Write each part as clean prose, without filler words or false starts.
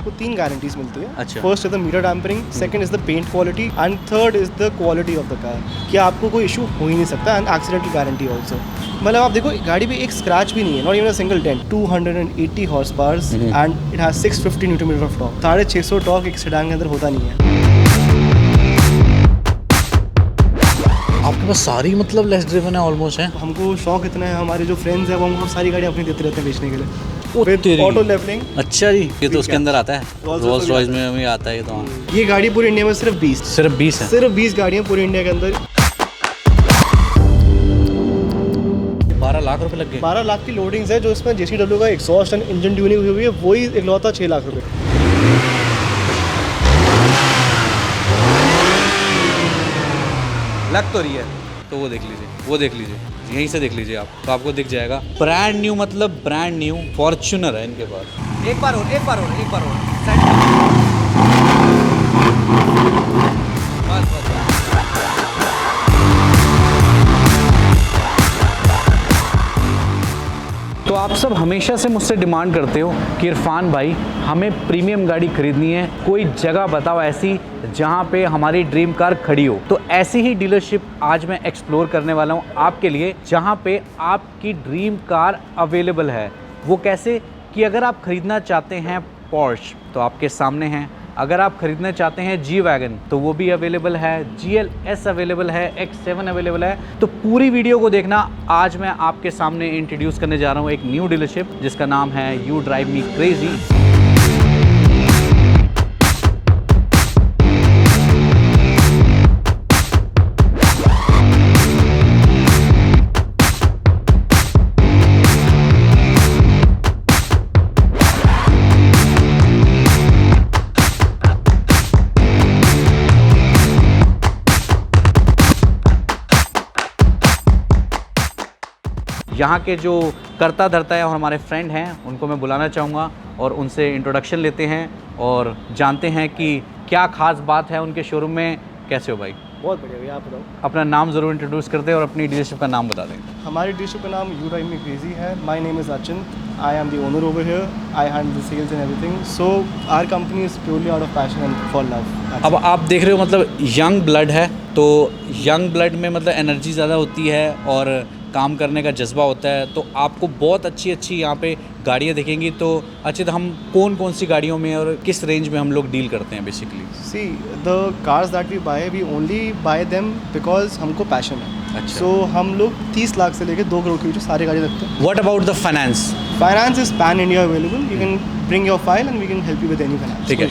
आपको 3 गारंटीज मिलती है। अच्छा। First is the meter tampering, second is the paint quality and third is the quality of the car, कि आपको कोई इशू हो ही नहीं सकता। एंड एक्सीडेंटल गारंटी ऑल्सो, मतलब आप देखो गाड़ी पे एक स्क्रैच भी नहीं है, not even a single dent. 280 horse powers and it has 650 newton metre of torque. 650 torque एक सेडान के अंदर होता नहीं है। आपके पास सारी मतलब लेस ड्रिवन है ऑलमोस्ट है। हमको शौक इतना है, हमारे जो फ्रेंड्स हैं वो हमको सारी गाड़ी अपनी देते रहते हैं बेचने के लिए। ओ तेरी। Auto levelling. अच्छा जी, ये तो उसके अंदर आता है, Rolls रोल्स Royce रॉयस में भी आता है ये तो। ये गाड़ी पूरे इंडिया में सिर्फ 20 है। सिर्फ 20 गाड़ियाँ पूरे इंडिया के अंदर। 12 लाख रुपए लग गए। 12 लाख की लोडिंग्स है, जो इसमें JCW का एग्जॉस्ट एंड इंजन ट्यूनिंग हुई है, वही इकलौता 6 लाख रुपए। लग तो रही है, तो वो देख लीजिए, यहीं से देख लीजिए आप, तो आपको दिख जाएगा। ब्रांड न्यू, मतलब ब्रांड न्यू फॉर्च्यूनर है इनके पास। एक बार और बस। तो आप सब हमेशा से मुझसे डिमांड करते हो कि इरफान भाई हमें प्रीमियम गाड़ी खरीदनी है, कोई जगह बताओ ऐसी जहां पे हमारी ड्रीम कार खड़ी हो। तो ऐसी ही डीलरशिप आज मैं एक्सप्लोर करने वाला हूं आपके लिए, जहां पे आपकी ड्रीम कार अवेलेबल है। वो कैसे कि अगर आप खरीदना चाहते हैं पोर्श तो आपके सामने हैं, अगर आप खरीदना चाहते हैं जी वैगन तो वो भी अवेलेबल है, GLS अवेलेबल है, X7 अवेलेबल है। तो पूरी वीडियो को देखना। आज मैं आपके सामने इंट्रोड्यूस करने जा रहा हूँ एक न्यू डीलरशिप जिसका नाम है यू ड्राइव मी क्रेजी। यहाँ के जो करता धरता है और हमारे फ्रेंड हैं उनको मैं बुलाना चाहूँगा और उनसे इंट्रोडक्शन लेते हैं और जानते हैं कि क्या ख़ास बात है उनके शोरूम में। कैसे हो भाई? बहुत बढ़िया भैया, आप बताओ। अपना नाम ज़रूर इंट्रोड्यूस कर दें और अपनी डीलरशिप का नाम बता दें। हमारी डीलरशिप का नाम यू ड्राइव मी क्रेजी है। My name is Achint, I am the owner over here, I handle the sales and everything. So our company is purely out of passion and for love. अब आप देख रहे हो मतलब young blood है, तो young blood में मतलब एनर्जी ज़्यादा होती है और काम करने का जज्बा होता है। तो आपको बहुत अच्छी यहाँ पे गाड़ियाँ दिखेंगी। तो अच्छा, तो हम कौन कौन सी गाड़ियों में और किस रेंज में हम लोग डील करते हैं basically? See the cars that we buy, we only buy them because हमको पैशन है। अच्छा। सो हम लोग 30 लाख से लेकर 2 करोड़ के बीच सारी गाड़ी रखते हैं। What about the finance? Finance is pan India available. You can bring your file and we can help you with any finance. ठीक है,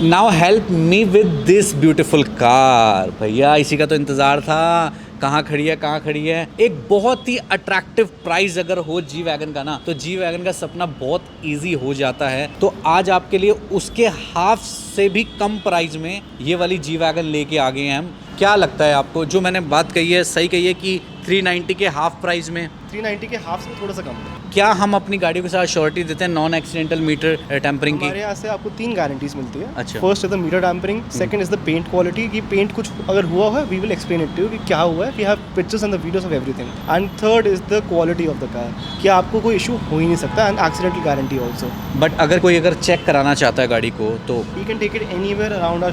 now help me with this beautiful car. भैया इसी का तो इंतज़ार था, कहाँ खड़ी है। एक बहुत ही अट्रैक्टिव प्राइस अगर हो जी वैगन का ना, तो जी वैगन का सपना बहुत इजी हो जाता है। तो आज आपके लिए उसके हाफ से भी कम प्राइस में ये वाली जी वैगन लेके आ गए हैं हम। क्या लगता है आपको, जो मैंने बात कही है सही कही है कि 390 के हाफ प्राइस में? 390 के हाफ से थोड़ा सा कम। क्या हम अपनी गाड़ियों के साथ श्योरिटी देते हैं नॉन एक्सीडेंटल मीटर टैम्परिंग की? हमारे यहाँ से आपको 3 गारंटीज मिलती है। अच्छा। First is the meter tampering, second is the paint quality, कि पेंट कुछ अगर हुआ है we will explain it to you कि क्या हुआ है। We have pictures and the videos of everything. And third is the quality of the car, कि आपको कोई इशू हो ही नहीं सकता। And accidental guarantee also. But अगर कोई चेक कराना चाहता है गाड़ी को तो you can take it anywhere around our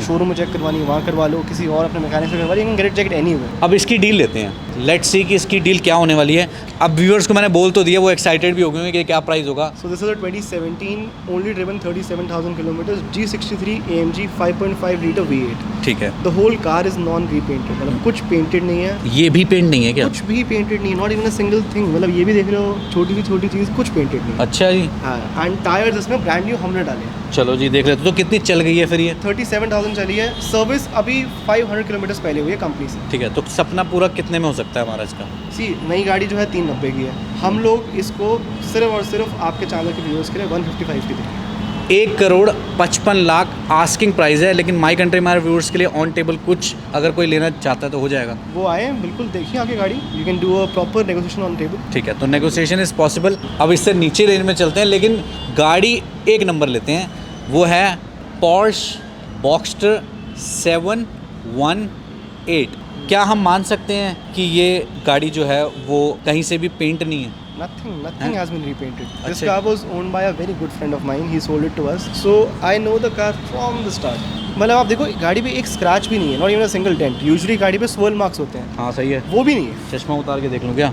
showroom में चेक करवानी है वहाँ करवा लो, किसी और अपने मैकेनिक से करवा लो, you can get it check anywhere. अब इसकी डील लेते हैं, लेट्स सी कि इसकी डील क्या होने वाली है। अब व्यूअर्स को मैंने बोल तो दिया, वो एक्साइटेड भी हो गए होंगे कि क्या प्राइस होगा। So this is a 2017 only driven 37,000 kilometres G63 AMG 5.5 litre V8। ठीक है। The whole car is non repainted, मतलब कुछ पेंटेड नहीं है। ये भी पेंट नहीं है क्या? कुछ भी पेंटेड नहीं, not even a single thing. मतलब ये भी देख रहे हो, छोटी सी छोटी चीज़ कुछ पेंटेड नहीं। अच्छा जी। हाँ, एंड टायर्स इसमें ब्रांड न्यू हमने डाले हैं। चलो जी देख लेते। तो कितनी चल गई है फिर ये? 37,000 चली है। सर्विस अभी 500 किलोमीटर्स पहले हुई है कंपनी से। ठीक है, तो सपना पूरा कितने में हो सकता है हमारा इसका? सी नई गाड़ी जो है 390 की है। हम लोग इसको सिर्फ और सिर्फ आपके चैनल के व्यूअर्स के लिए 155 की देंगे। 1,55,00,000 आस्किंग प्राइस है, लेकिन माई कंट्री हमारे व्यूअर्स के लिए ऑन टेबल कुछ अगर कोई लेना चाहता है तो हो जाएगा। वो आए बिल्कुल, देखिए आगे गाड़ी, you can do a proper negotiation on table. ठीक है, तो नेगोशिएशन इज़ पॉसिबल। अब इससे नीचे रेंज में चलते हैं, लेकिन गाड़ी एक नंबर लेते हैं। वो है पोर्श बॉक्स्टर 718 2008। क्या हम मान सकते हैं कि ये गाड़ी जो है वो कहीं से भी पेंट नहीं है? Nothing has been repainted. This अच्छा। car was owned by a very good friend of mine. He sold it to us. So I know the car from the start. मतलब आप देखो गाड़ी पे एक स्क्रैच भी नहीं है, not even a single dent. Usually गाड़ी पे swirl मार्क्स होते हैं, हाँ सही है। वो भी नहीं है। चश्मा उतार के देख लूँ क्या?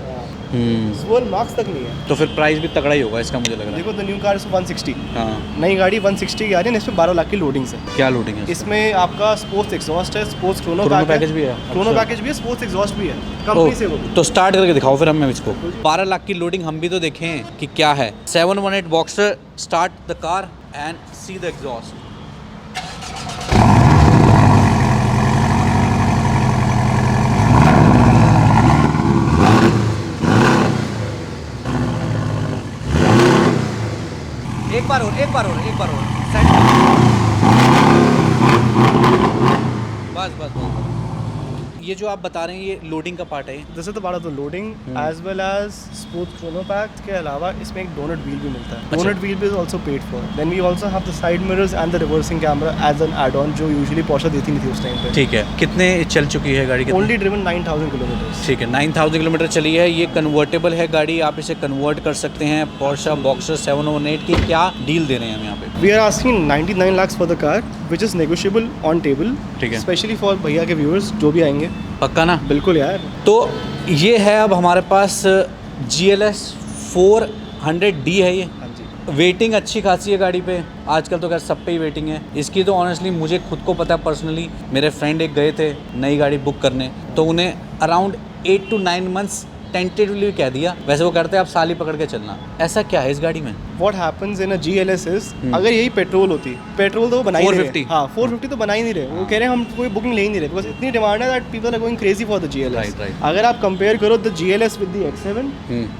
swirl मार्क्स तक नहीं है। तो फिर प्राइस भी तगड़ा ही होगा इसका, मुझे लग रहा है। देखो द न्यू कार इज 160। हाँ, नई गाड़ी 160 की आ रही है, इसमें 12 लाख की लोडिंग है। क्या लूटिंग है? इसमें आपका स्पोर्ट्स एग्जॉस्ट है, स्पोर्ट्स क्रोनो क्रोनो पैकेज भी है? क्रोनो अच्छा। पैकेज भी है, स्पोर्ट्स एग्जॉस्ट भी है कंपनी से वो भी। तो स्टार्ट करके दिखाओ फिर हमें इसको। 12 लाख की लोडिंग हम भी तो देखें कि क्या है। 718 boxer, start the car and see the exhaust. एक बार और बस। ये जो आप बता रहे हैं ये लोडिंग का पार्ट है? This is the part of the loading as well as sports chrono pack के अलावा इसमें एक डोनट व्हील भी मिलता है। अच्छा। डोनट व्हील भी is also paid for. Then we also have the side mirrors and the reversing camera as an add on, जो यूजुअली पोर्शे देती नहीं थी उस टाइम पे। ठीक है, कितने चल चुकी है गाड़ी? Only driven 9000 kilometres. ठीक है, 9000 किलोमीटर चली है। ये कन्वर्टेबल है गाड़ी, आप इसे कन्वर्ट कर सकते हैं। पोर्शा बॉक्सर 718 की क्या डील दे रहे हैं हम यहाँ पे? We are asking 99 lakhs for the car which is negotiable on table. ठीक है। स्पेशली फॉर भैया के व्यूअर्स जो भी आएंगे। पक्का ना? बिल्कुल यार। तो ये है अब हमारे पास GLS 400D है ये। हाँ जी। वेटिंग अच्छी खासी है गाड़ी पे, आजकल तो खैर सब पे ही वेटिंग है इसकी। तो ऑनेस्टली मुझे खुद को पता है पर्सनली, मेरे फ्रेंड एक गए थे नई गाड़ी बुक करने, तो उन्हें अराउंड 8 to 9 months टेंटेटिवली कह दिया। वैसे वो करते हैं आप साल ही पकड़ के चलना। ऐसा क्या है इस गाड़ी में? What happens in a GLS is, अगर यही पेट्रोल होती, पेट्रोल तो वो बना ही नहीं 450? रहे। हाँ 450 तो बना ही नहीं रहे। वो कह रहे हैं हम कोई बुकिंग ले ही नहीं रहे, बिकॉज इतनी डिमांड है that people are going crazy for the GLS। Right. अगर आप कंपेयर करो the GLS with the X7,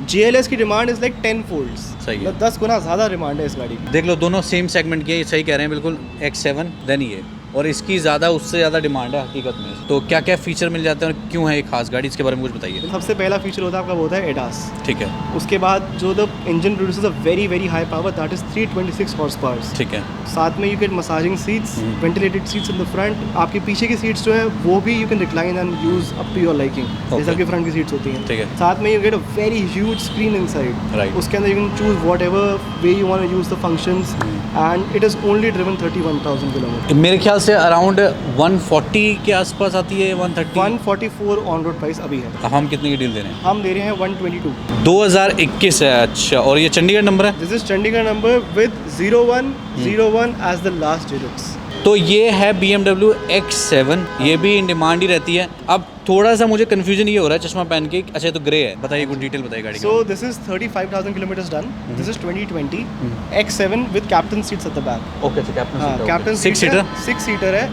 GLS की डिमांड इज लाइक 10 folds। सही है। मतलब 10 गुना ज़्यादा डिमांड है इस गाड़ी की। देख लो दोनों सेम सेगमेंट की है, ये सही कह रहे हैं बिल्कुल। X7 देन ये, और इसकी ज़्यादा उससे ज़्यादा डिमांड है हकीकत में। तो क्या क्या फीचर मिल जाते हैं और क्यों है ये खास गाड़ी, इसके बारे में कुछ बताइए। सबसे पहला फीचर होता है आपका, वो होता है ADAS। ठीक है। उसके बाद जो the engine produces a very very high power, that is 326 horse powers. ठीक है। साथ में you can massaging seats, ventilated seats in the front. आपकी पीछे की सीट्स जो है वो भी you can recline and use up to your liking, जैसे आपकी फ्रंट की सीट्स होती हैं। ठीक है। साथ में you get a very huge screen inside. Right. उसके अंदर you can choose whatever way you want to use the functions, and it is only driven 31,000 kilometre. मेरे ख्याल से अराउंड 140 के आसपास आती है, 130। 144 ऑन रोड प्राइस अभी है। अब हम कितने की डील दे रहे हैं? हम दे रहे हैं 122। 2021 है। अच्छा, और ये चंडीगढ़ नंबर है? This is Chandigarh number with 0101 as the last digits. तो ये है BMW X7, ये भी इन डिमांड ही रहती है। अब थोड़ा सा मुझे कन्फ्यूजन ये हो रहा है चश्मा पहन के, अच्छा ये तो ग्रे है। बताइए कुछ डिटेल बताइए गाड़ी So this is 35,000 kilometers done. This is 2020 X7 with captain seats at the back. Okay, अच्छा कैप्टन कैप्टन 6 सीटर। 6 सीटर है,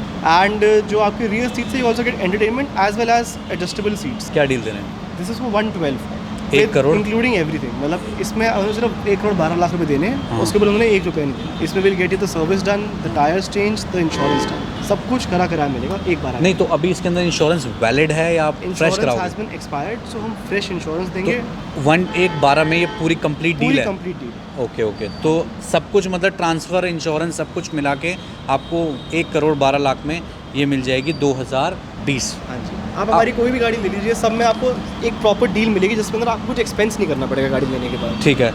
एंड जो आपकी रियर सीट्स है, you also get entertainment as well as adjustable seats. क्या deal दे रहे हैं? This is for 112. 1 crore? Including everything. मतलब इसमें उन्होंने सिर्फ 1 करोड़ 12 लाख रुपए देने हैं। हाँ। उसके बाद उन्होंने 1 रुपये नहीं दिए। इसमें will get you the service done, the tyres change, the insurance done, सब कुछ करा मिलेगा एक बार। नहीं तो अभी इसके अंदर इंश्योरेंस वैलिड है या आप फ्रेश इंश्योरेंस कराओगे? हैज बीन एक्सपायर्ड, सो हम फ्रेश इंश्योरेंस देंगे। तो 1/1/12 में ये पूरी कंप्लीट डील पूरी है? Complete deal. ओके। तो सब कुछ मतलब ट्रांसफ़र, इंश्योरेंस सब कुछ मिला के आपको 1 करोड़ 12 लाख में ये मिल जाएगी 2020। हाँ जी। आप हमारी कोई भी गाड़ी ले लीजिए, सब में आपको एक प्रॉपर डील मिलेगी जिसके अंदर आपको कुछ एक्सपेंस नहीं करना पड़ेगा गाड़ी लेने के बाद। ठीक है।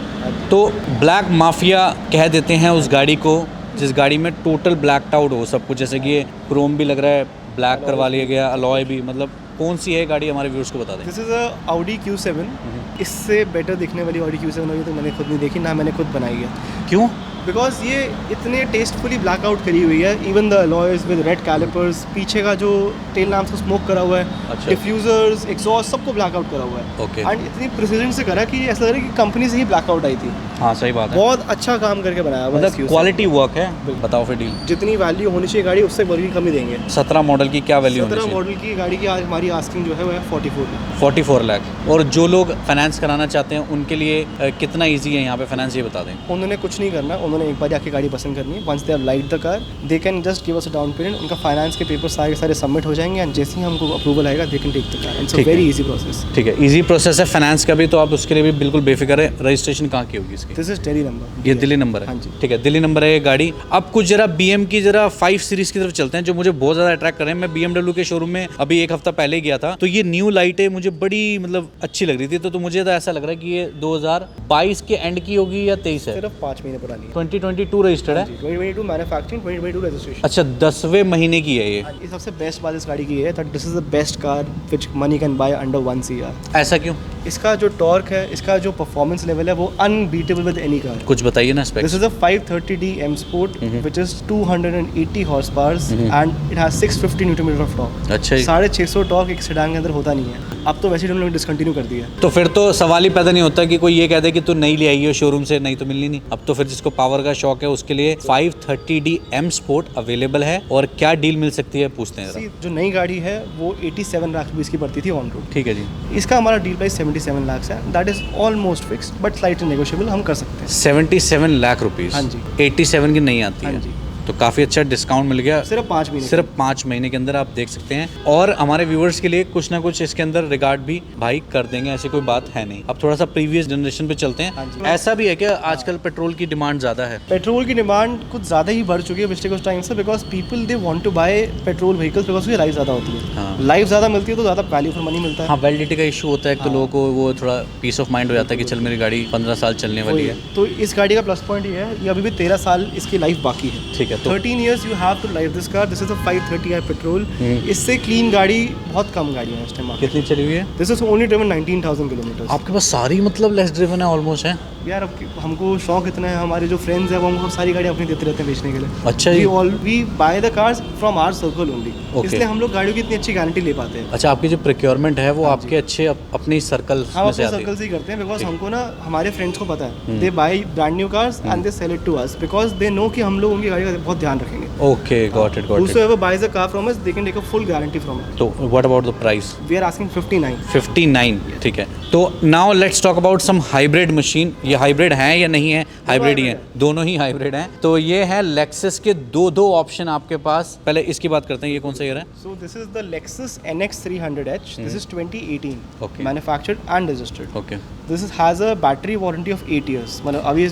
तो ब्लैक माफिया कह देते हैं उस गाड़ी को जिस गाड़ी में टोटल ब्लैकड आउट हो सब कुछ, जैसे कि ये क्रोम भी लग रहा है, ब्लैक करवा लिया गया, अलॉय भी। मतलब कौन सी है गाड़ी, हमारे व्यूअर्स को बता दें। This is a Audi Q7। इससे बेटर दिखने वाली Audi Q7 होगी तो मैंने खुद नहीं देखी, ना मैंने खुद बनाई है। क्यों? बिकॉज ये इतने टेस्टफुली ब्लैकआउट करी हुई है। Even the alloys with red callipers, पीछे का जो टेल लैम्प्स को स्मोक करा हुआ है, अच्छा। डिफ्यूजर्स, एग्जॉस्ट, सबको ब्लैकआउट करा हुआ है। ओके। एंड इतनी प्रिसीजन से करा कि ऐसा लग रहा है कि कंपनी से ही ब्लैकआउट आई थी। हाँ सही बात है। बहुत अच्छा काम करके बनाया हुआ है इस मतलब Q7। क्वालिटी वर्क है। बताओ फिर डील। जितनी वैल्यू होनी चाहिए गाड़ी उससे बड़ी कम ही देंगे। 17 मॉडल की क्या वैल्यू होनी 17 चाहिए? मॉडल की गाड़ी की आज हमारी आस्किंग जो है वो है 44 लाख। 44 लाख। और जो लोग फाइनेंस कराना चाहते हैं उनके लिए कितना ईजी है यहाँ पे फाइनेंस, ये बता दें। उन्होंने कुछ नहीं करना, उन्होंने एक बार आके गाड़ी पसंद करनी है, once they have like the car they can just give us a down payment, उनका फाइनेंस के पेपर सारे सबमिट हो जाएंगे एंड जैसे ही हमको अप्रूवल आएगा they can take the car. It's a very easy process. ठीक है, इजी प्रोसेस है फाइनेंस का भी, तो आप उसके लिए भी बिल्कुल बेफिक्र है। रजिस्ट्रेशन कहाँ की होगी इसकी? This is Delhi number. ये दिल्ली नंबर है? हाँ जी। ठीक है, दिल्ली नंबर है ये गाड़ी। अब कुछ जरा BM की जरा 5 सीरीज की तरफ चलते हैं जो मुझे बहुत ज़्यादा अट्रैक्ट कर रहे हैं। मैं BMW के शोरूम में अभी एक हफ्ता पहले गया था, तो ये न्यू लाइटें मुझे बड़ी मतलब अच्छी लग रही थी, तो मुझे तो ऐसा लग रहा है कि ये 2022 के एंड की होगी या 23 है? सिर्फ 5 महीने पुरानी है। 2022 रजिस्टर्ड है? 2022 मैन्युफैक्चरिंग, 2022 रजिस्ट्रेशन। अच्छा, 10वें महीने की है ये? ये सबसे बेस्ट बात इस गाड़ी की है that this is the best car which money can by under 1 CR। ऐसा क्यों? इसका जो टॉर्क है, इसका जो परफॉर्मेंस लेवल है वो अनबीटेबल विद एनी कार। कुछ बताइए ना specs. This is a 530D M Sport which is 280 horsepower and it has 650 Newton meter of torque। अच्छा, 650 टॉर्क एक सेडान के अंदर होता नहीं है। अब तो वैसे ही उन्होंने डिसकंटिन्यू कर दिया है। तो फिर तो सवाल ही पैदा नहीं होता कि कोई ये कह दे कि तू नई ले आई हो शोरूम से, नहीं तो मिलनी नहीं। अब तो फिर जिसको पावर का शौक है उसके लिए 530D M Sport अवेलेबल है। और क्या डील मिल सकती है पूछते हैं जरा। जो नई गाड़ी है वो 87 लाख रुपये की पड़ती थी ऑन रोड। ठीक है जी। इसका हमारा डील प्राइस 77 लाख है। That is almost fixed but slightly negotiable हम कर सकते हैं। 77 लाख रुपीस? हाँ जी। 87 की नहीं आती हाँ है? जी। तो काफ़ी अच्छा डिस्काउंट मिल गया सिर्फ 5 महीने। सिर्फ 5 महीने के अंदर आप देख सकते हैं। और हमारे व्यूअर्स के लिए कुछ ना कुछ इसके अंदर रिगार्ड भी भाई कर देंगे, ऐसी कोई बात है नहीं। अब थोड़ा सा प्रीवियस जनरेशन पे चलते हाँ हैं। जी। ऐसा भी है कि आजकल पेट्रोल की डिमांड ज़्यादा है? पेट्रोल की डिमांड कुछ ज़्यादा ही बढ़ चुकी है पिछले कुछ टाइम से, because people they want to buy petrol vehicles because उसकी लाइफ ज़्यादा होती है। हाँ। लाइफ ज़्यादा मिलती है तो ज़्यादा वैल्यू फॉर मनी मिलता है। हाँ, वैलिडिटी का इशू होता है। एक तो लोगों को वो थोड़ा पीस ऑफ माइंड हो जाता है कि चल मेरी गाड़ी 15 साल चलने वाली है। तो इस गाड़ी का प्लस पॉइंट ये है, ये अभी भी 13 साल इसकी लाइफ बाकी है। ठीक है, तो 13 years you have to drive this car. This is a 530i petrol. इससे क्लीन गाड़ी बहुत कम गाड़ी है इस टाइम। कितनी चली हुई है? This is only driven 19,000 kilometre. आपके पास सारी मतलब लेस ड्रिवन है ऑलमोस्ट है? यार अब हमको शौक इतना है, हमारे जो फ्रेंड्स हैं वो हमको सारी गाड़ी अपनी देते रहते हैं बेचने के लिए। अच्छा जी। We buy the cars from our circle only, Okay. इसलिए हम लोग गाड़ियों की इतनी अच्छी गारंटी ले पाते हैं। अच्छा, आपकी जो प्रोक्योरमेंट है वो आपके अच्छे अपने सर्कल हम में से अपने आती है? सर्कल से ही करते हैं बिकॉज हमको ना हमारे फ्रेंड्स को पता है they buy brand new cars and they sell it to us because they know कि हम लोग उनकी गाड़ी का बहुत ध्यान रखेंगे। Okay, got it. Whosoever buys a car from us, they can take a full guarantee from us. तो what about the price? We are asking 59. 59। ठीक है, तो now let's talk about some hybrid machine. ये hybrid हैं या नहीं है? Hybrid ही है, दोनों ही हाइब्रिड हैं। तो ये है लेक्सस के दो ऑप्शन आपके पास। पहले इसकी बात करते हैं, ये कौन सा ईयर है? So this is the Lexus NX 300H. This is 2018. Okay. Manufactured and registered. Okay. has a battery warranty of 8 years. मतलब अभी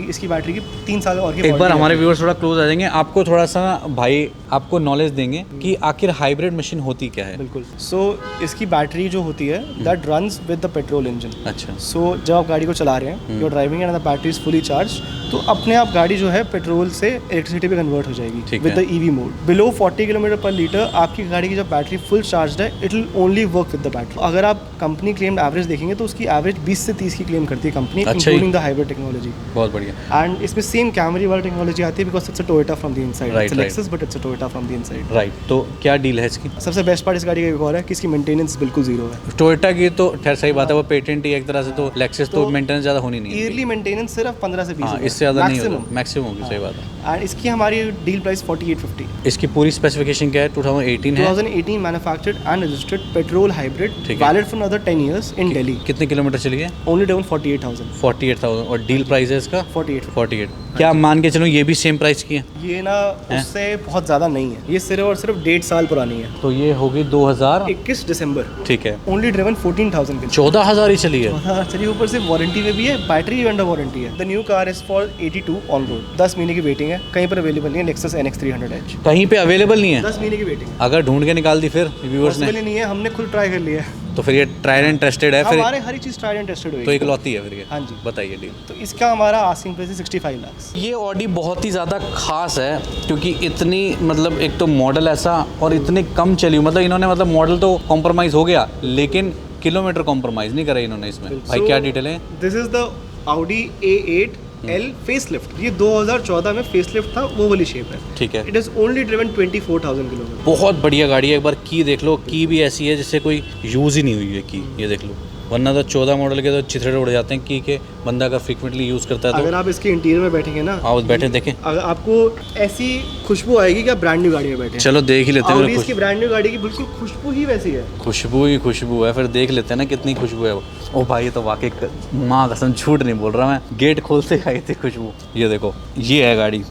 इसकी बैटरी की 3 साल और की एक बार warranty हमारे है। व्यूअर्स थोड़ा क्लोज आ जाएंगे, आपको थोड़ा सा भाई आपको नॉलेज देंगे कि आखिर हाइब्रिड मशीन होती क्या है। बिल्कुल। So इसकी बैटरी जो होती है that runs with the petrol engine. अच्छा। So जब आप गाड़ी को चला रहे हैं, you're driving and the battery is fully charged, तो अपने आप गाड़ी जो है पेट्रोल से इलेक्ट्रिसिटी पे कन्वर्ट हो जाएगी ठीक विद है। The EV mode. Below 40 kilometre पर लीटर आपकी गाड़ी की जब बैटरी फुल चार्ज है, it will only work with the battery. अगर आप कंपनी क्लेम्ड एवरेज देखेंगे तो उसकी एवरेज 20 से 30 की क्लेम करती है कंपनी, अच्छा इंक्लूडिंग द हाइब्रिड टेक्नोलॉजी। बहुत बढ़िया। एंड इसमें सेम कैमरी वाला टेक्नोलॉजी आती है because it's a Toyota from the inside. Right, it's right. Lexus but it's a Toyota from the inside. Right, तो क्या डील है इसकी? सबसे बेस्ट पार्ट इस गाड़ी का एक और है कि इसकी मेंटेनेंस बिल्कुल जीरो है। टोयोटा की तो खैर सही बात है, वो पेटेंट ही एक तरह से, तो लेक्सस तो मेंटेनेंस ज़्यादा होनी नहीं है। ईयरली मेंटेनेंस सिर्फ 15 से 20 हाँ, होगा, इससे ज़्यादा नहीं maximum। होगा, मैक्सिमम होगी। सही बात है। एंड इसकी हमारी डील प्राइस 4850। इसकी पूरी स्पेसिफिकेशन क्या है? 2018 है। 2018 manufactured and registered petrol hybrid, ठीक है। वैलिड फॉर अनदर 10 years इन दिल्ली। कितने किलोमीटर चली है? Only driven 48,000। 48,000। और डील प्राइस है इसका 48। क्या मान के चलो ये भी सेम प्राइस की है? ये ना उससे बहुत ज़्यादा नहीं है, ये सिर्फ और सिर्फ 1.5 साल पुरानी है। तो ये होगी 21 दिसंबर। ठीक है। ओनली ड्रिवन 14,000 की। 14,000 ही चली है? हाँ, चलिए ऊपर से वारंटी में भी है, बैटरी भी अंडर वारंटी है। The new car is for 82 on road. 10 महीने की वेटिंग है, कहीं पर अवेलेबल नहीं है। Lexus NX 300H कहीं पे अवेलेबल नहीं है? 10 महीने की वेटिंग है। अगर ढूंढ के निकाल दी फिर व्यूअर्स ने? पॉसिबल नहीं है, हमने खुद ट्राई कर लिया है। तो फिर ये ट्रायल एंड टेस्टेड है फिर? हमारे हर एक चीज़ ट्राई एंड टेस्टेड हुई। तो इकलौती है फिर ये? हाँ जी। बताइए डील। तो इसका हमारा आस्किंग प्राइस 65 लाख। ये ऑडी बहुत ही ज़्यादा खास है क्योंकि इतनी मतलब एक तो मॉडल ऐसा और इतनी कम चली, मतलब इन्होंने मतलब मॉडल तो कॉम्प्रोमाइज़ हो गया लेकिन किलोमीटर कॉम्प्रोमाइज़ नहीं करा इन्होंने इसमें। भाई क्या डिटेल है? This is the Audi A8 L facelift. ये 2014 में फेसलिफ्ट था, वो वाली शेप है। ठीक है। It is only driven 24,000 kilometre. बहुत बढ़िया गाड़ी है, एक बार की देख लो, की भी ऐसी है जिससे कोई यूज़ ही नहीं हुई है की। ये देख लो, वरना तो 14 मॉडल के तो चिथड़े उड़ जाते हैं कि बंदा अगर फ्रीक्वेंटली यूज़ करता है तो। अगर आप इसके इंटीरियर में बैठेंगे ना, आओ बैठे देखें, अगर आपको ऐसी खुशबू आएगी कि आप ब्रांड न्यू गाड़ी में बैठे हैं। चलो देख ही लेते हैं। और इसकी ब्रांड न्यू गाड़ी की बिल्कुल खुशबू ही वैसी है। खुशबू ही खुशबू है, फिर देख लेते हैं ना कितनी खुशबू है वो। ओ भाई ये तो वाकई माँ कसम झूठ नहीं बोल रहा मैं, गेट खोलते आई थी खुशबू। ये देखो ये है गाड़ी।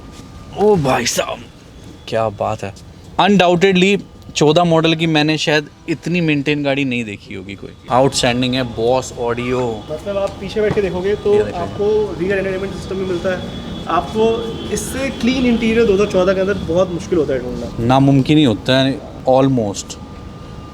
ओ भाई साहब क्या बात है। अनडाउटेडली 14 मॉडल की मैंने शायद इतनी मेंटेन गाड़ी नहीं देखी होगी कोई। आउटस्टैंडिंग है, बॉस ऑडियो। मतलब आप पीछे बैठ के देखोगे तो आपको रियर एंटरटेनमेंट सिस्टम भी मिलता है। आपको इससे क्लीन इंटीरियर 2014 के अंदर बहुत मुश्किल होता है ढूंढना, नामुमकिन ही होता है ऑलमोस्ट।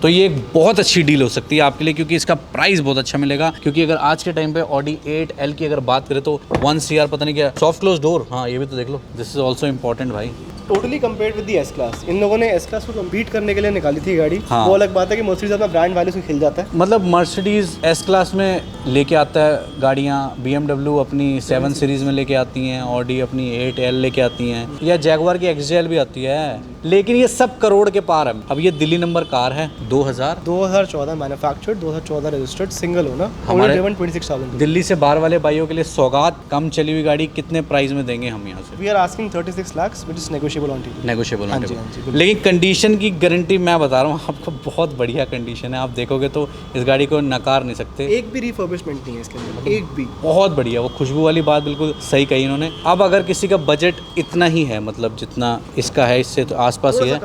तो ये एक बहुत अच्छी डील हो सकती है आपके लिए, क्योंकि इसका प्राइस बहुत अच्छा मिलेगा। क्योंकि अगर आज के टाइम पे ऑडी 8L की अगर बात करें तो 1 CR पता नहीं क्या, सॉफ्ट क्लोज डोर, हाँ ये भी तो देख लो, दिस इज ऑल्सो इम्पोर्टेंट भाई। Totally compared with the S class. इन लोगों ने एस क्लास को कम्पीट करने के लिए निकाली थी गाड़ी। हाँ। वो अलग बात है कि मर्सिडीज अपना ब्रांड वैल्यू से खिल जाता है। मतलब मर्सिडीज एस क्लास में लेके आता है गाड़ियाँ, BMW अपनी 7 सीरीज में लेके आती हैं, ऑडी अपनी 8L लेके आती हैं, या जैगवार की XJL भी आती है। लेकिन ये सब करोड़ के पार है। अब ये दिल्ली नंबर कार है 2014 मैन्युफैक्चर्ड, 2014 रजिस्टर्ड, सिंगल ओनर, हमारे 26,000। दिल्ली से बाहर वाले भाइयों के लिए सौगात, कम चली हुई गाड़ी कितने प्राइस में देंगे हम यहाँ से? We are asking 36 lakh which is negotiable on table. Negotiable. हाँ जी, हाँ जी, बिल्कुल। लेकिन कंडीशन की गारंटी मैं बता रहा हूँ आपको, बहुत बढ़िया कंडीशन है। आप देखोगे तो इस गाड़ी को नकार नहीं सकते। एक भी रिफर्बिशमेंट नहीं है इसके अंदर, एक भी। बहुत बढ़िया। वो खुशबू वाली बात बिल्कुल सही कही इन्होंने। अब अगर किसी का बजट इतना ही है, मतलब जितना इसका है इससे तो आसपास ही है,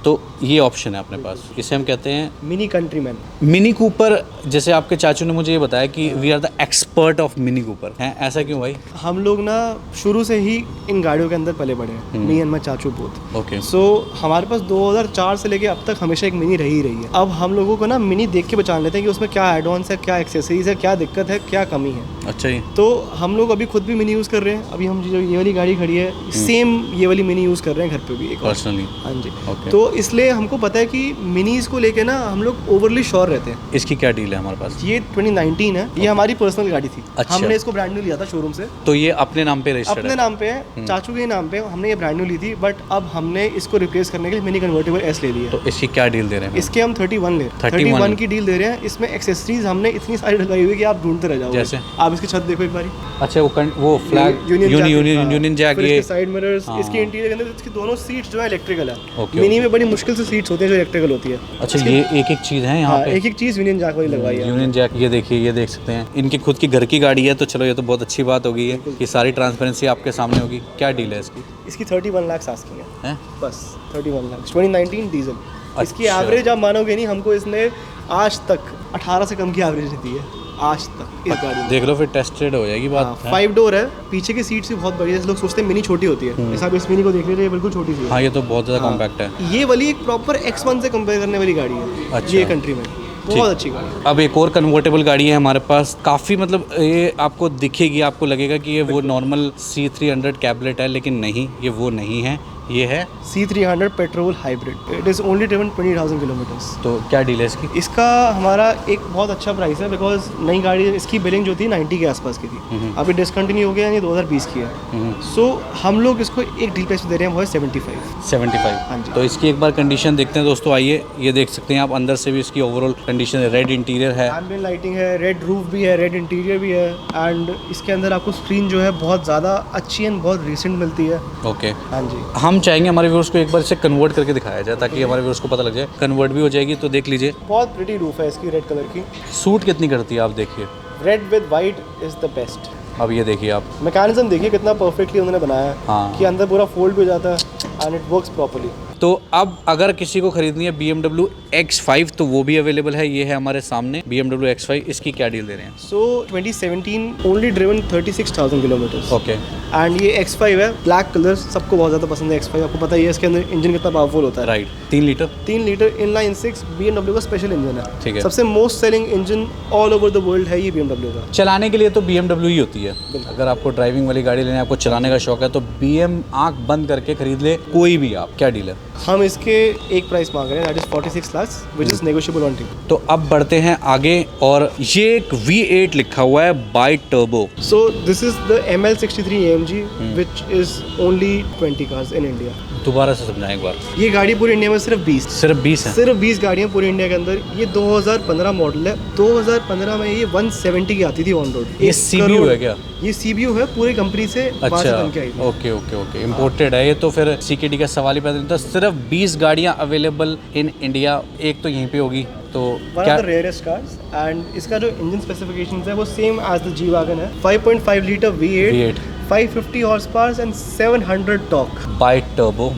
तो ये ऑप्शन है अपने पास। इसे हम कहते हैं मिनी कंट्रीमैन। Mini Cooper. जैसे आपके चाचू ने मुझे ये बताया कि we are the expert of Mini Cooper, हैं ऐसा क्यों भाई? हम लोग ना शुरू से ही इन गाड़ियों के अंदर पले बड़े हैं, मी एंड माय चाचू बोथ। ओके। सो हमारे पास 2004 से लेके अब तक हमेशा एक मिनी रही है। अब हम लोगों को ना मिनी देख के पहचान लेते हैं कि उसमें क्या एड ऑन्स है, क्या एक्सेसरीज है, क्या दिक्कत है, क्या कमी है। अच्छा जी। तो हम लोग अभी खुद भी मिनी यूज़ कर रहे हैं। अभी हम जो ये वाली गाड़ी खड़ी है, सेम ये वाली मिनी यूज़ कर रहे हैं घर पे भी एक पर्सनली। हाँ जी। Okay. तो इसलिए हमको पता है कि मिनीज को लेके ना हम लोग ओवरली श्योर रहते हैं। इसकी क्या डील है हमारे पास? ये 2019 है। ये हमारी पर्सनल गाड़ी थी। अच्छा। हमने इसको ब्रांड न्यू लिया था शोरूम से। तो ये अपने नाम पे रजिस्टर्ड अपने है? नाम पे है, चाचू के नाम पे हमने ये ब्रांड न्यू ली थी। बट अब हमने इसको रिप्लेस करने के लिए मिनी कन्वर्टेबल एस ले लिया। तो इसकी क्या डील दे रहे हैं? इसके हम 31 ले 31 की डील दे रहे हैं। इसमें एक्सेसरीज हमने इतनी सारी डलवाई हुई है कि आप ढूंढते रह जाओगे। जैसे? आप इसकी छत देखो एक बारी। अच्छा वो फ्लैग यूनियन जैक, ये साइड मिरर्स, हाँ। इसके इंटीरियर के अंदर इसकी दोनों सीट्स जो है इलेक्ट्रिकल है। Okay, मिनी में बड़ी मुश्किल से सीट्स होती हैं जो इलेक्ट्रिकल होती है। अच्छा ये एक एक चीज़ है यहाँ पे? एक एक चीज़ यूनियन जैक वाली लगवाई है। यूनियन जैक, ये देखिए, ये देख सकते हैं। इनकी खुद की घर की गाड़ी है, तो चलो ये तो बहुत अच्छी बात हो गई है कि सारी ट्रांसपेरेंसी आपके सामने होगी। क्या डील है इसकी? इसकी 31 लाख आस्किंग है हैं? बस 31 लाख। 2019 डीजल। इसकी अच्छा। एवरेज आप मानोगे नहीं, हमको इसने आज तक 18 से कम की एवरेज दी है आज तक इस गाड़ी में। देख लो फिर टेस्टेड हो जाएगी बात। 5 डोर है, पीछे की सीट्स भी बहुत बड़ी है। लोग सोचते हैं मिनी छोटी होती है, जैसा आप इस मिनी को देख लीजिए, ये बिल्कुल छोटी सी है। हाँ ये तो बहुत ज़्यादा कॉम्पैक्ट है। ये वाली एक प्रॉपर X1 से कंपेयर करने वाली गाड़ी है। अच्छा। ये कंट्री में बहुत अच्छी गाड़ी है। अब एक और कन्वर्टेबल गाड़ी है हमारे पास, काफ़ी मतलब ये आपको दिखेगी, आपको लगेगा कि ये वो नॉर्मल C300 कैबलेट है, लेकिन नहीं, ये वो नहीं है। ये है C300 petrol hybrid. It is only driven 20,000 kilometres. तो क्या डील है इसकी? इसका हमारा एक बहुत अच्छा प्राइस है, बिकॉज नई गाड़ी इसकी बिलिंग जो थी 90 के आसपास की थी। अभी डिसकंटिन्यू हो गया, ये 2020 की है। सो हम लोग इसको एक डील प्राइस दे रहे हैं, वो है 75। हाँ जी। तो इसकी एक बार कंडीशन देखते हैं दोस्तों, आइए। ये देख सकते हैं आप, अंदर से भी इसकी ओवरऑल कंडीशन है। रेड इंटीरियर है, एम्बिएंट लाइटिंग है, रेड रूफ भी है, रेड इंटीरियर भी है। एंड इसके अंदर आपको स्क्रीन जो है बहुत ज़्यादा अच्छी एंड बहुत रिसेंट मिलती है। ओके। हाँ जी। हम चाहेंगे हमारे व्यूअर्स को एक बार इसे कन्वर्ट करके दिखाया जाए, ताकि हमारे व्यूअर्स को पता लग जाए। कन्वर्ट भी हो जाएगी तो देख लीजिए। बहुत प्रिटी रूफ है इसकी, रेड कलर की। सूट कितनी करती है आप देखिए। Read with white is the best. अब ये देखिए आप, मैकेनिज्म देखिए कितना परफेक्टली उन्होंने बनाया है। हाँ। कि अंदर पूरा फोल्ड भी हो जाता है एंड इट वर्क्स प्रॉपर्ली। तो अब अगर किसी को खरीदनी है BMW X5 तो वो भी अवेलेबल है। ये है हमारे सामने BMW X5। इसकी क्या डील दे रहे हैं? सो 2017 only driven 36,000 kilometres. Okay. And ये X5 है, ब्लैक कलर सबको बहुत ज़्यादा पसंद है। X5 आपको पता ही है इसके अंदर इंजन कितना पावरफुल होता है। Right. 3 litre 3 litre inline 6 BMW का स्पेशल इंजन है। ठीक है। सबसे most selling engine all over the world है ये BMW का। चलाने के लिए तो BMW ही होती है। अगर आपको ड्राइविंग वाली गाड़ी लेनी है, आपको चलाने का शौक है, तो BM आंख बंद करके खरीद ले कोई भी आप। क्या डील है? हम इसके एक प्राइस मांग रहे हैं, that is 46 lakh which is negotiable on table. तो अब बढ़ते हैं आगे, और ये एक V8 लिखा हुआ है by turbo. So this is the ML63 AMG which is only 20 cars in India. दोबारा से समझाएं एक बार। ये गाड़ी पूरी इंडिया में सिर्फ 20 सिर्फ 20 है? सिर्फ 20 गाड़ियाँ पूरी इंडिया के अंदर। ये 2015 मॉडल है। 2015 में ये 170 की आती थी ऑन रोड। ये CBU है क्या? ये CBU है, पूरी कंपनी से बाहर से बन के आई थी। ओके ओके ओके, इम्पोर्टेड है ये तो। फिर CKD का सवाल ही पैदा नहीं था। सिर्फ 20 गाड़ियाँ अवेलेबल इन इंडिया, एक तो यहीं पे होगी। तो वन क्या of the rarest cars. And इसका जो इंजन स्पेसिफिकेशंस है वो same as the G wagon है। 5.5 litre V8, 550 horse power and 700 torque bi turbo.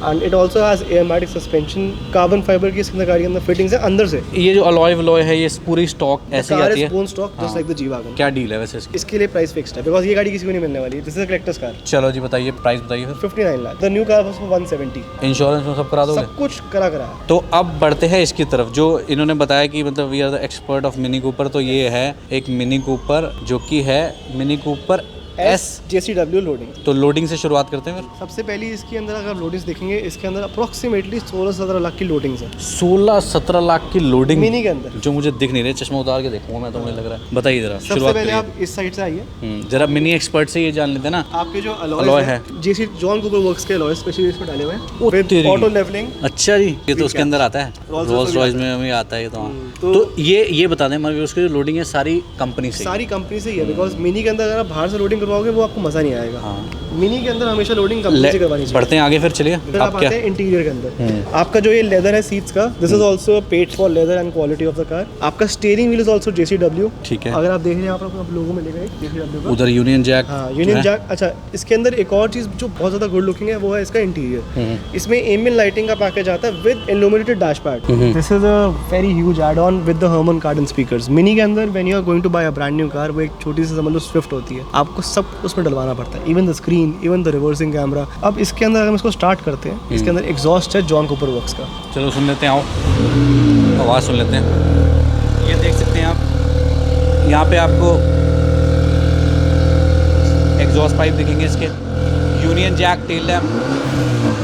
And it also has Airmatic suspension. Carbon fibre की इसके अंदर गाड़ी के अंदर फिटिंग्स है अंदर से। ये जो अलॉय वलॉय है ये पूरी स्टॉक ऐसी आती है? Stock just like the G wagon. क्या डील है वैसे इसकी? इसके लिए प्राइस फिक्स्ड है बिकॉज ये गाड़ी किसी को नहीं मिलने वाली। This is a collectors car. चलो जी बताइए, प्राइस बताइए फिर। 59 lakh. The new car was for 170। Insurance में सब करा दोगे? सब कुछ करा है। तो अब बढ़ते हैं इसकी तरफ। जो इन्होंने बताया कि मतलब we are the expert of Mini Cooper, तो ये है एक मिनी कूपर जो कि है Mini Cooper S JCW loading. तो लोडिंग से शुरुआत करते हैं फिर। सबसे पहली इसके अंदर अगर लोडिंग्स देखेंगे, इसके अंदर अप्रोक्सीमेटली 16-17 लाख की लोडिंग्स है। 16-17 लाख की लोडिंग मिनी के अंदर, जो मुझे दिख नहीं रहे। चश्मा उतार के देखूंगा मैं तो, मुझे लग रहा है। बताइए जरा सबसे शुरुआत पहले करिए। आप इस साइड से आइए। जरा मिनी एक्सपर्ट से ये जान लेते हैं ना। आपके जो Alloy अलॉय है। है जेसी जॉन कूपर वर्क्स के अलॉय स्पेशली इसमें डाले हुए ओ हैं तेरी। With auto levelling. अच्छा जी, ये तो उसके अंदर आता है। Rolls रोल्स रॉयस में हमें आता है ये तो। तो ये बता दें हमारे उसकी जो लोडिंग है सारी कंपनी से? सारी कंपनी से ही है बिकॉज मिनी के अंदर अगर आप बाहर से लोडिंग करवाओगे वो आपको मज़ा नहीं आएगा। हाँ। मिनी के अंदर हमेशा लोडिंग कंपनी से करवानी चाहिए। बढ़ते हैं आगे फिर, चलिए। फिर आप आते हैं इंटीरियर के अंदर। आपका जो ये लेदर है सीट्स का, this is also paid for leather and quality of the car. आपका steering wheel is also JCW। ठीक है। अगर आप देख रहे हैं यहाँ पर आप लोगों में मिलेगा JCW का। उधर यूनियन जैक। हाँ, यूनियन जैक। अच्छा, इसके अंदर एक और चीज़ जो बहुत ज़्यादा गुड लुकिंग है वो है इसका इंटीरियर। इसमें एम्बिएंट लाइटिंग का पैकेज आता है with illuminated dashpad. This is a very huge add on with the Harman Kardon speakers. Mini के अंदर when you are going to buy a brand new car, वो एक छोटी सी समझ लो स्विफ्ट होती है, आपको सब उसमें डलवाना पड़ता है, even the screen, even the reversing camera. अब इसके अंदर अगर हम इसको स्टार्ट करते हैं, इसके अंदर एग्जॉस्ट है जॉन कूपर वर्क्स का। चलो सुन लेते हैं, आओ आवाज़ सुन लेते हैं। ये देख सकते हैं आप, यहाँ पे आपको एग्जॉस्ट पाइप दिखेंगे इसके, यूनियन जैक, टेल लैम्प।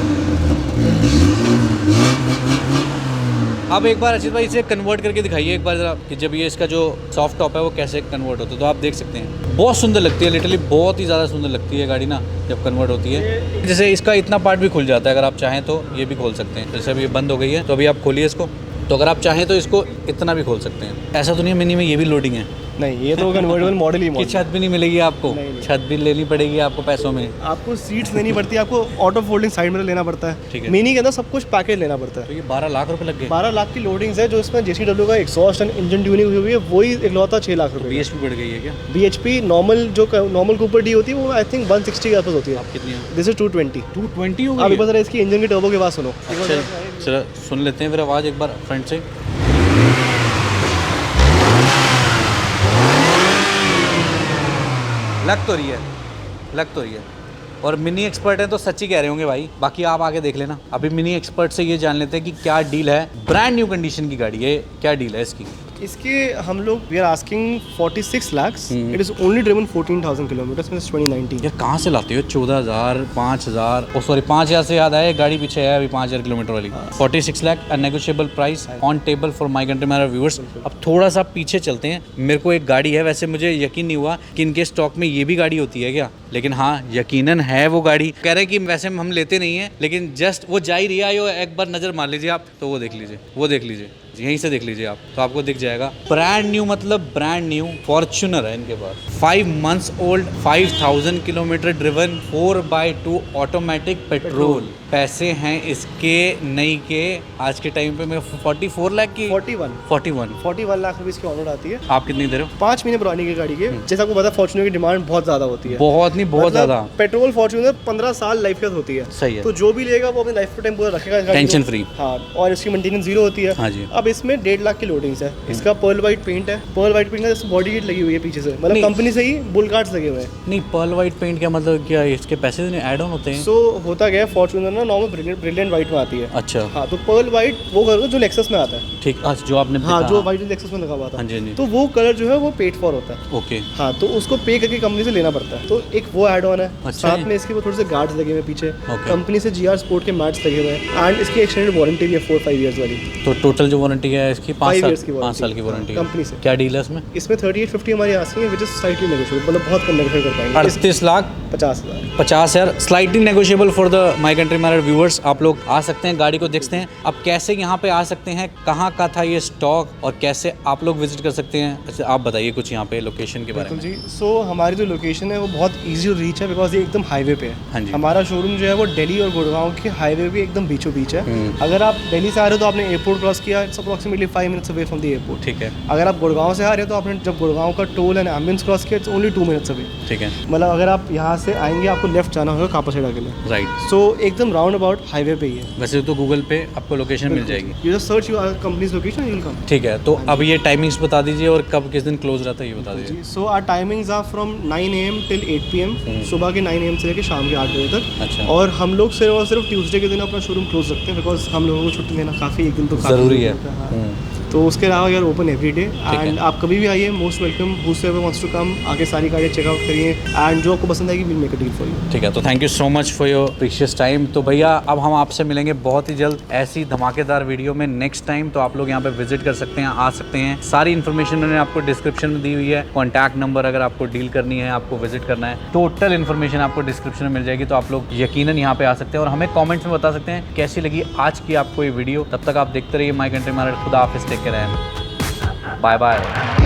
अब एक बार अचित भाई इसे कन्वर्ट करके दिखाइए एक बार ज़रा, कि जब ये इसका जो सॉफ्ट टॉप है वो कैसे कन्वर्ट होता है। तो आप देख सकते हैं बहुत सुंदर लगती है, लिटरली बहुत ही ज़्यादा सुंदर लगती है गाड़ी ना जब कन्वर्ट होती है। जैसे इसका इतना पार्ट भी खुल जाता है, अगर आप चाहें तो ये भी खोल सकते हैं। जैसे अभी ये बंद हो गई है तो अभी आप खोलिए इसको, तो अगर आप चाहें तो इसको इतना भी खोल सकते हैं। ऐसा तो नहीं है मिनी में ये भी लोडिंग है? नहीं, ये तो कन्वर्टेबल मॉडल ही कि छत भी नहीं मिलेगी आपको? नहीं। छत भी लेनी पड़ेगी आपको पैसों में। आपको सीट्स लेनी पड़ती है, आपको ऑटो फोल्डिंग साइड मिरर लेना पड़ता है। ठीक है। मिनी के अंदर सब कुछ पैकेज लेना पड़ता है। तो ये 12 लाख रुपए लग गए? 12 लाख की लोडिंग्स है, जो इसमें JCW का एग्जॉस्ट एंड इंजन ट्यूनिंग हुई है वही इकलौता 6 लाख रुपए। BHP बढ़ गई है क्या? BHP नॉर्मल जो नॉर्मल कूपर डी होती है वो आई थिंक 160 के आसपास होती है। आप कितनी है? This is 220। 220 हो अभी गई? बता इसकी इंजन की टर्बो की आवाज़ सुनो। अच्छा, चलो सुन लेते हैं फिर आवाज़ एक बार फ्रंट से। लग तो रही है, लग तो रही है। और मिनी एक्सपर्ट है तो सच्ची कह रहे होंगे भाई, बाकी आप आगे देख लेना। अभी मिनी एक्सपर्ट से ये जान लेते हैं कि क्या डील है। ब्रांड न्यू कंडीशन की गाड़ी है, क्या डील है इसकी? इसके हम लोग we are asking 46 lakhs। It is only driven 14,000 kilometres में 2019। यार कहाँ से लाते हो 14,000, 5,000? ओ सॉरी, 5,000 से याद आया, गाड़ी पीछे है अभी 5,000 किलोमीटर वाली। 46 lakh unnegotiable price on table for my country मेरा व्यूअर्स। अब थोड़ा सा पीछे चलते हैं। मेरे को एक गाड़ी है, वैसे मुझे यकीन नहीं हुआ कि इनके स्टॉक में ये भी गाड़ी होती है क्या, लेकिन हाँ यकीनन है वो गाड़ी। कह रहे हैं कि वैसे हम लेते नहीं हैं, लेकिन जस्ट वो जा ही रही है, एक बार नज़र मार लीजिए आप, तो वो देख लीजिए, वो देख लीजिए, यहीं से देख लीजिए आप, तो आपको दिख जाएगा। ब्रांड न्यू मतलब ब्रांड न्यू फॉर्च्यूनर है इनके पास। 5 months old, 5,000 kilometre driven, 4x2 automatic petrol. पैसे हैं इसके नई के आज के टाइम पे मैं 44 लाख की 41 लाख रुपए की ऑनर आती है। आप कितनी दे रहे हो? 5 महीने पुरानी की गाड़ी के। जैसा आपको पता है फॉर्च्यूनर की डिमांड बहुत ज़्यादा होती है। बहुत नहीं, बहुत ज़्यादा। पेट्रोल फॉर्च्यूनर 15 साल लाइफ का होती है। सही है। तो जो भी लेगा वो अपनी लाइफ टाइम पूरा रखेगा इस गाड़ी को। Tension free. हाँ, और इसकी मेंटेनेंस जीरो होती है। हाँ जी। अब इसमें 1.5 लाख की लोडिंग्स है। इसका पर्ल वाइट पेंट है। पर्ल वाइट पेंट का बॉडी किट लगी हुई है पीछे से, मतलब कंपनी से ही बुल कार्ड्स लगे हुए हैं। नहीं, पर्ल वाइट पेंट क्या मतलब, क्या इसके पैसे ऐड ऑन होते हैं? सो होता क्या है, फॉर्च्यूनर ना नॉर्मल ब्रिलियंट वाइट में आती है। अच्छा। हाँ, तो पर्ल वाइट वो कलर जो लेक्सस में आता है। ठीक, अच्छा जो आपने हाँ, जो वाइट लेक्सस में लगा हुआ था। हाँ जी, हाँ जी। तो वो कलर जो है वो पेड फॉर होता है। ओके। हाँ, तो उसको पे करके कंपनी से लेना पड़ता है। तो एक वो ऐड ऑन है। अच्छा साथ जी। में इसके वो थोड़े से गार्ड्स लगे हुए हैं पीछे। ओके। कंपनी से GR स्पोर्ट के मैट्स लगे हुए हैं एंड इसकी एक्सटेंडेड वारंटी भी है 4-5 years वाली। तो टोटल जो वारंटी है इसकी 5 5 साल years की warranty। 5 साल की वारंटी है कंपनी से। क्या डील है इसमें? इसमें 3850 हमारी आस्किंग है, विच इज स्लाइटली नेगोशिएबल, मतलब बहुत कम नेगोशिएट कर पाएंगे। 38 lakh 50,000। 50,000 slightly negotiable for the my country my viewers, आप लोग आ सकते हैं, गाड़ी को देखते हैं। अब कैसे यहाँ पे आ सकते हैं, कहाँ का था ये स्टॉक और कैसे आप लोग विजिट कर सकते हैं, अच्छा आप बताइए कुछ यहाँ पे लोकेशन के बारे में। जी, सो हमारी जो लोकेशन है वो बहुत इजी टू रीच है बिकॉज ये एकदम हाईवे पे है। हाँ जी। हमारा शोरूम जो है वो दिल्ली और गुड़गांव के हाईवे पे एकदम बीचों बीच है। अगर आप दिल्ली से आ रहे हो तो आपने एयरपोर्ट क्रॉस किया, it's approximately 5 minutes away from the airport. ठीक है। अगर आप गुड़गांव से आ रहे हो तो आपने जब गुड़गांव का टोल एंड एम्बियंस क्रॉस किया, इट्स ओनली 2 मिनट्स अवे। ठीक है। मतलब अगर आप यहाँ से आएंगे आपको लेफ्ट जाना होगा कापासेड़ा के लिए। राइट। सो एकदम राउंड अबाउट हाईवे पे ही है। वैसे तो गूगल पे आपको लोकेशन मिल जाएगी। You just search your companies location, you will come. ठीक है, तो अब ये टाइमिंग्स बता दीजिए और कब किस दिन क्लोज रहता है ये बता दीजिए। So our timings are from 9 AM till 8 PM, सुबह के 9 AM से लेकर शाम के 8 बजे तक। अच्छा। और हम लोग सिर्फ और सिर्फ ट्यूसडे के दिन अपना शोरूम क्लोज रखते हैं बिकॉज हम लोगों को छुट्टी देना काफ़ी एक दिन तो काफ़ी ज़रूरी है। होता हाँ। तो उसके अलावा यार ओपन एवरी डे एंड आप कभी भी आइए, most welcome, whoever wants to come, आके सारी गाड़ियाँ चेकआउट करिए एंड जो आपको पसंद आएगी will make a deal for you. ठीक है, तो thank you so much for your precious time. तो भैया अब हम आपसे मिलेंगे बहुत ही जल्द ऐसी धमाकेदार वीडियो में नेक्स्ट टाइम। तो आप लोग यहाँ पे विजिट कर सकते हैं, आ सकते हैं। सारी इन्फॉर्मेशन मैंने आपको डिस्क्रिप्शन में दी हुई है। कॉन्टैक्ट नंबर अगर आपको डील करनी है, आपको विजिट करना है, टोटल इन्फॉर्मेशन आपको डिस्क्रिप्शन में मिल जाएगी। तो आप लोग यकीनन यहाँ पे आ सकते हैं और हमें कॉमेंट्स में बता सकते हैं कैसी लगी आज की आपको ये वीडियो। तब तक आप देखते रहिए माय कंट्री मार्केट। खुदा हाफिज़, टेक केयर, बाय बाय।